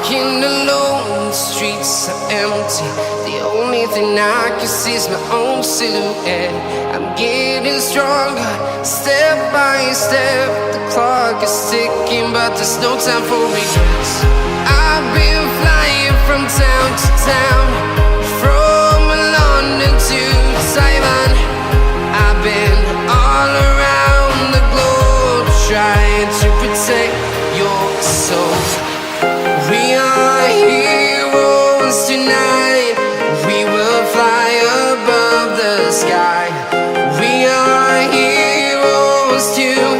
walking alone, the streets are empty. The only thing I can see is my own silhouette. I'm getting stronger, step by step. The clock is ticking, but there's no time for regrets. I've been flying from town to town, from London to Taiwan. I've been all around the globe, trying to protect your soul. We are heroes tonight. We will fly above the sky. We are heroes tonight.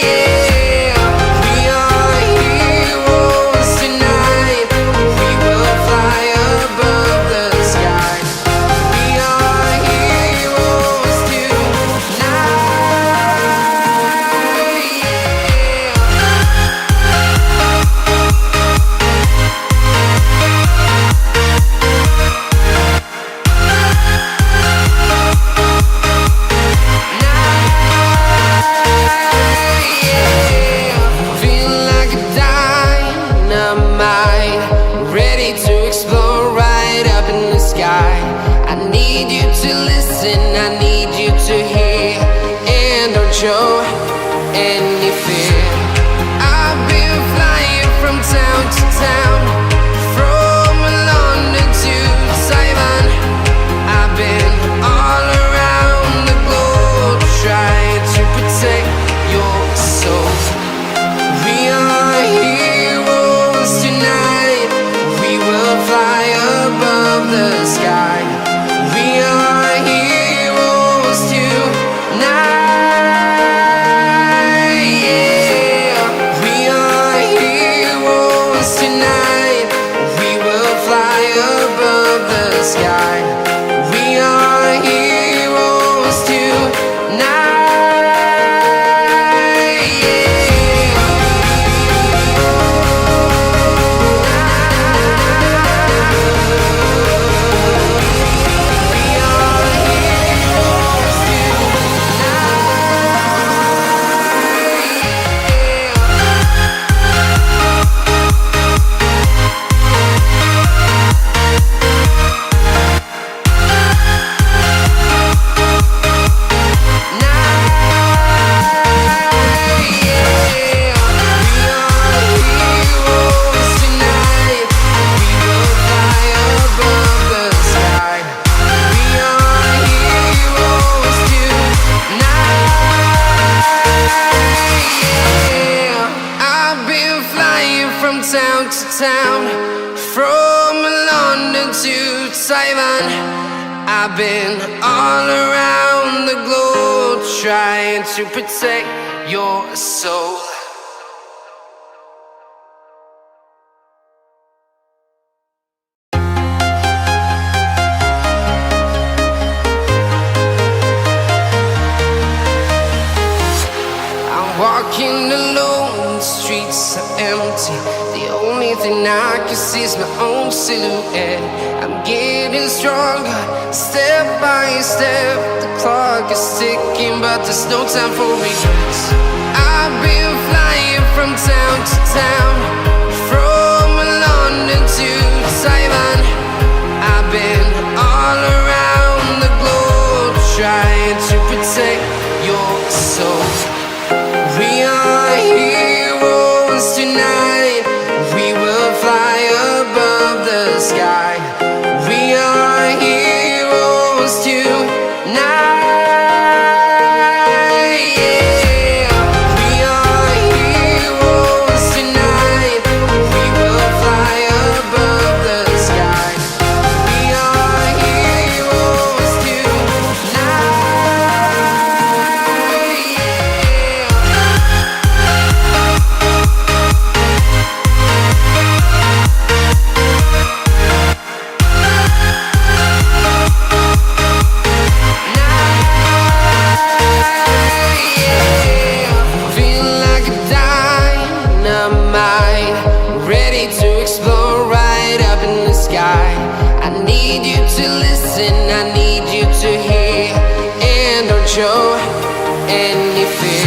Yeah. We are heroes tonight. We will fly above the sky. We are heroes tonight. I need you to listen, I need you to hear, and don't show any fear. I've been flying from town to town, from London to Taiwan. I've been all around the globe, trying to protect your soul. We are heroes tonight. We will fly above the sky. We are heroes tonight. Yeah. We are heroes tonight. We will fly above the sky. We are heroes tonight. Yeah. Town to town, from London to Taiwan. I've been all around the globe, trying to protect your soul. I'm walking alone, the streets are empty. The only thing I can see is my own silhouette. I'm getting stronger, step by step. The clock is ticking, but there's no time for regrets. I've been flying from town to town, from London to Taiwan. I've been all around the globe, trying to protect your soul. We are heroes tonight. We will fly above the sky. We are heroes tonight. Yeah. We are heroes tonight. We will fly above the sky. We are heroes tonight. Listen, I need you to hear, and don't show any fear.